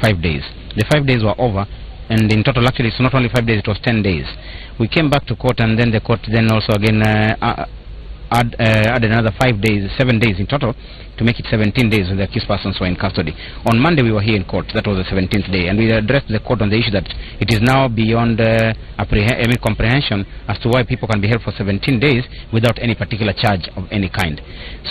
5 days. The 5 days were over, and in total, actually, it's not only 5 days, it was 10 days. We came back to court, and then the court then also again added another 5 days, 7 days in total, to make it 17 days when the accused persons were in custody. On Monday, we were here in court. That was the 17th day, and we addressed the court on the issue that it is now beyond comprehension as to why people can be held for 17 days without any particular charge of any kind.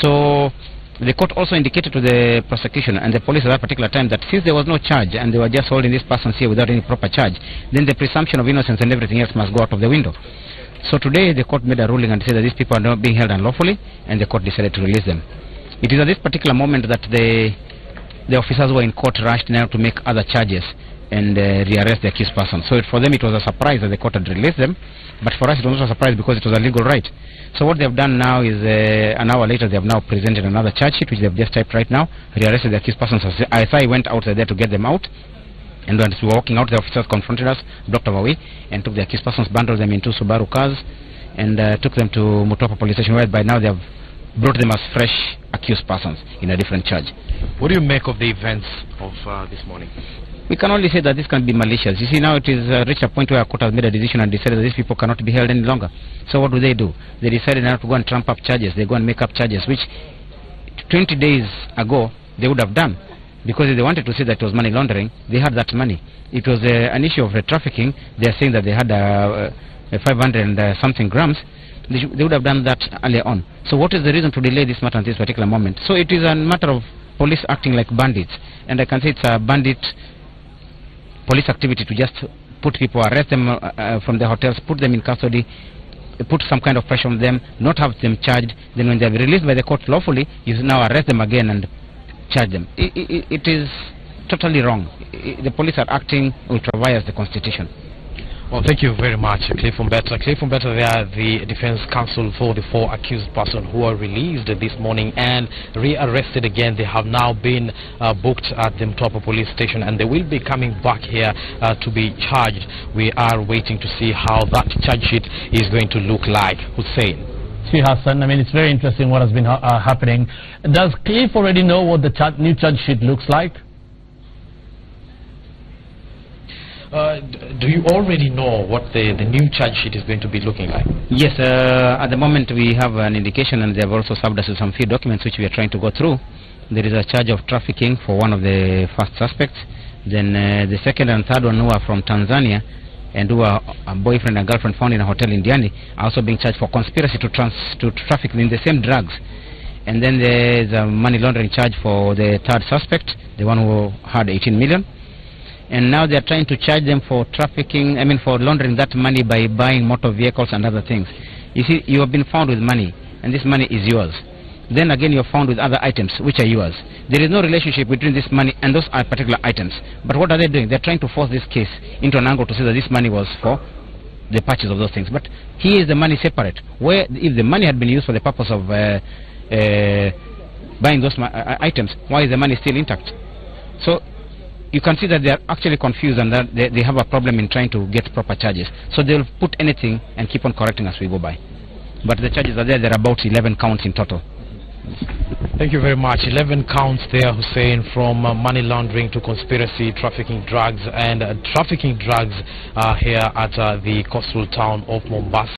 So the court also indicated to the prosecution and the police at that particular time that since there was no charge and they were just holding these persons here without any proper charge, then the presumption of innocence and everything else must go out of the window. So today the court made a ruling and said that these people are not being held unlawfully, and the court decided to release them. It is at this particular moment that the officers were in court rushed now to make other charges and rearrest the accused person. So for them it was a surprise that the court had released them, but for us it was not a surprise because it was a legal right. So what they have done now is an hour later they have now presented another charge sheet which they have just typed right now, rearrested the accused persons. As I went out there to get them out, and when we were walking out, the officers confronted us, blocked our way, and took the accused persons, bundled them into Subaru cars, and took them to Mutopa police station, where by now they have brought them as fresh accused persons in a different charge. What do you make of the events of this morning? We can only say that this can be malicious. You see, now it is reached a point where a court has made a decision and decided that these people cannot be held any longer. So what do? They decided now to go and trump up charges. They go and make up charges, which 20 days ago they would have done. Because if they wanted to say that it was money laundering, they had that money. It was an issue of trafficking. They are saying that they had 500 and something grams. They would have done that earlier on. So what is the reason to delay this matter at this particular moment? So it is a matter of police acting like bandits. And I can say it's a bandit police activity to just put people, arrest them from the hotels, put them in custody, put some kind of pressure on them, not have them charged. Then when they are released by the court lawfully, you now arrest them again and charge them. It is totally wrong. The police are acting ultra vires the Constitution. Well, thank you very much, Cliff Umbeta. Cliff Umbeta, they are the defense counsel for the 4 accused persons who were released this morning and rearrested again. They have now been booked at the Mutopa police station, and they will be coming back here to be charged. We are waiting to see how that charge sheet is going to look like. Hussein. See, Hassan, I mean, it's very interesting what has been happening. Does Cliff already know what the new charge sheet looks like? Do you already know what the new charge sheet is going to be looking like? Yes, at the moment we have an indication, and they have also served us with some few documents which we are trying to go through. There is a charge of trafficking for one of the first suspects. Then the second and third one, who are from Tanzania and who are a boyfriend and girlfriend found in a hotel in Diani, are also being charged for conspiracy to traffic in the same drugs. And then there is a money laundering charge for the third suspect, the one who had 18 million. And now they are trying to charge them for trafficking, for laundering that money by buying motor vehicles and other things. You see, you have been found with money, and this money is yours. Then again you are found with other items which are yours. There is no relationship between this money and those particular items. But what are they doing? They are trying to force this case into an angle to say that this money was for the purchase of those things. But here is the money separate. Where if the money had been used for the purpose of buying those items, why is the money still intact? So you can see that they are actually confused, and that they have a problem in trying to get proper charges. So they will put anything and keep on correcting as we go by. But the charges are there. There are about 11 counts in total. Thank you very much. 11 counts there, Hussein, from money laundering to conspiracy, trafficking drugs, and trafficking drugs here at the coastal town of Mombasa.